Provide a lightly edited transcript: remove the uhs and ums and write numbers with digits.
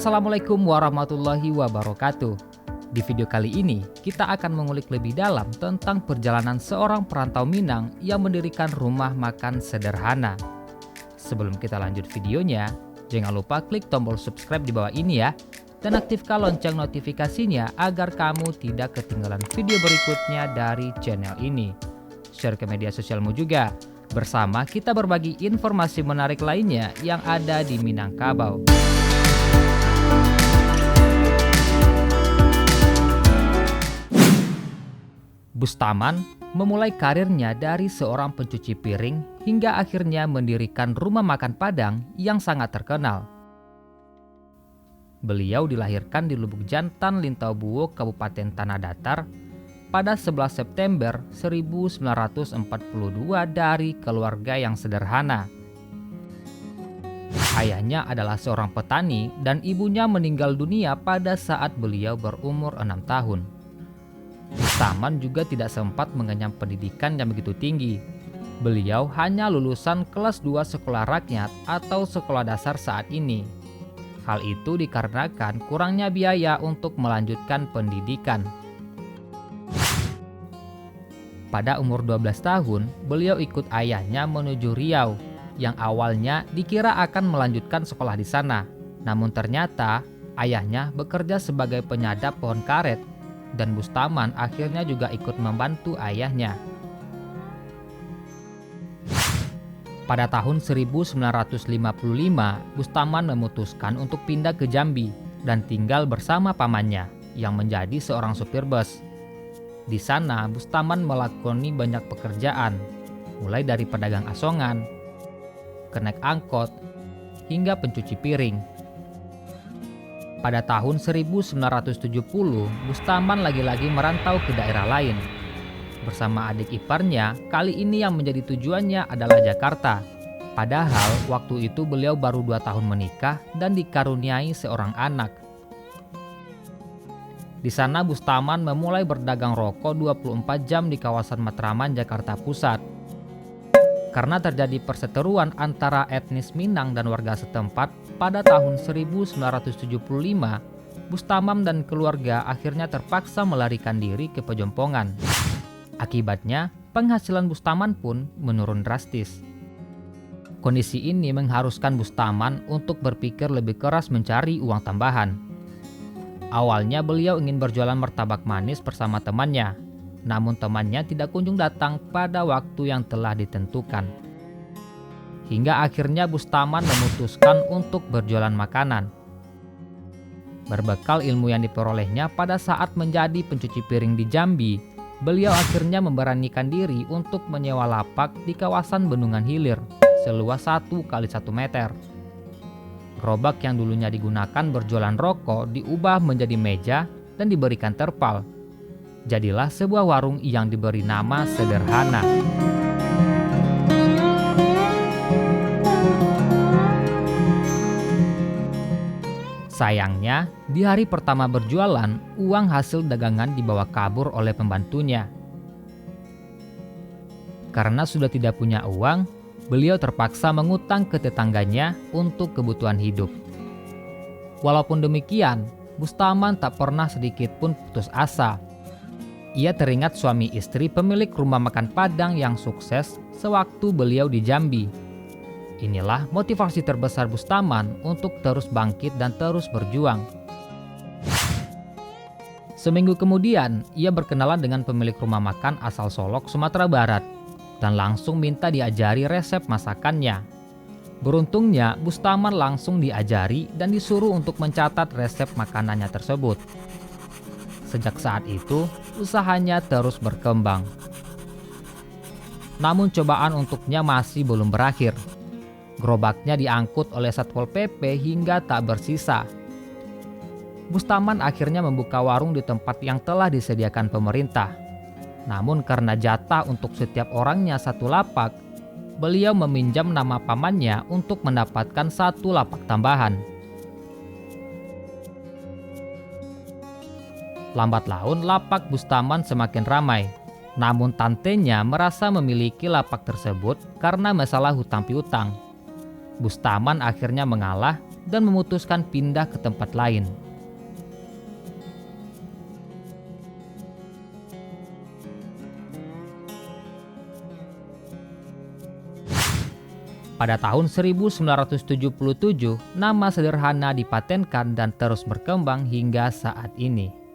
Assalamualaikum warahmatullahi wabarakatuh. Di video kali ini, kita akan mengulik lebih dalam tentang perjalanan seorang perantau Minang yang mendirikan rumah makan sederhana. Sebelum kita lanjut videonya, jangan lupa klik tombol subscribe di bawah ini ya, dan aktifkan lonceng notifikasinya agar kamu tidak ketinggalan video berikutnya dari channel ini. Share ke media sosialmu juga. Bersama kita berbagi informasi menarik lainnya yang ada di Minangkabau. Bustaman memulai karirnya dari seorang pencuci piring hingga akhirnya mendirikan rumah makan Padang yang sangat terkenal. Beliau dilahirkan di Lubuk Jantan, Lintaubuo, Kabupaten Tanah Datar pada 11 September 1942 dari keluarga yang sederhana. Ayahnya adalah seorang petani dan ibunya meninggal dunia pada saat beliau berumur 6 tahun. Bustaman juga tidak sempat mengenyam pendidikan yang begitu tinggi. Beliau hanya lulusan kelas 2 sekolah rakyat atau sekolah dasar saat ini. Hal itu dikarenakan kurangnya biaya untuk melanjutkan pendidikan. Pada umur 12 tahun, beliau ikut ayahnya menuju Riau, yang awalnya dikira akan melanjutkan sekolah di sana. Namun ternyata ayahnya bekerja sebagai penyadap pohon karet, dan Bustaman akhirnya juga ikut membantu ayahnya. Pada tahun 1955, Bustaman memutuskan untuk pindah ke Jambi dan tinggal bersama pamannya, yang menjadi seorang supir bus. Di sana, Bustaman melakoni banyak pekerjaan, mulai dari pedagang asongan, kenek angkot, hingga pencuci piring. Pada tahun 1970, Bustaman lagi-lagi merantau ke daerah lain. Bersama adik iparnya, kali ini yang menjadi tujuannya adalah Jakarta. Padahal waktu itu beliau baru 2 tahun menikah dan dikaruniai seorang anak. Di sana Bustaman memulai berdagang rokok 24 jam di kawasan Matraman, Jakarta Pusat. Karena terjadi perseteruan antara etnis Minang dan warga setempat, pada tahun 1975, Bustaman dan keluarga akhirnya terpaksa melarikan diri ke Pejompongan. Akibatnya, penghasilan Bustaman pun menurun drastis. Kondisi ini mengharuskan Bustaman untuk berpikir lebih keras mencari uang tambahan. Awalnya beliau ingin berjualan martabak manis bersama temannya, namun temannya tidak kunjung datang pada waktu yang telah ditentukan. Hingga akhirnya Bustaman memutuskan untuk berjualan makanan. Berbekal ilmu yang diperolehnya pada saat menjadi pencuci piring di Jambi, beliau akhirnya memberanikan diri untuk menyewa lapak di kawasan Bendungan Hilir seluas 1 kali 1 meter. Gerobak yang dulunya digunakan berjualan rokok diubah menjadi meja dan diberikan terpal. Jadilah sebuah warung yang diberi nama sederhana. Sayangnya, di hari pertama berjualan, uang hasil dagangan dibawa kabur oleh pembantunya. Karena sudah tidak punya uang, beliau terpaksa mengutang ke tetangganya untuk kebutuhan hidup. Walaupun demikian, Bustaman tak pernah sedikit pun putus asa. Ia teringat suami istri pemilik rumah makan Padang yang sukses sewaktu beliau di Jambi. Inilah motivasi terbesar Bustaman untuk terus bangkit dan terus berjuang. Seminggu kemudian, ia berkenalan dengan pemilik rumah makan asal Solok, Sumatera Barat, dan langsung minta diajari resep masakannya. Beruntungnya, Bustaman langsung diajari dan disuruh untuk mencatat resep makanannya tersebut. Sejak saat itu, usahanya terus berkembang. Namun cobaan untuknya masih belum berakhir. Gerobaknya diangkut oleh Satpol PP hingga tak bersisa. Bustaman akhirnya membuka warung di tempat yang telah disediakan pemerintah. Namun karena jatah untuk setiap orangnya 1 lapak, beliau meminjam nama pamannya untuk mendapatkan 1 lapak tambahan. Lambat laun lapak Bustaman semakin ramai. Namun tantenya merasa memiliki lapak tersebut karena masalah hutang piutang. Bustaman akhirnya mengalah dan memutuskan pindah ke tempat lain. Pada tahun 1977, nama sederhana dipatenkan dan terus berkembang hingga saat ini.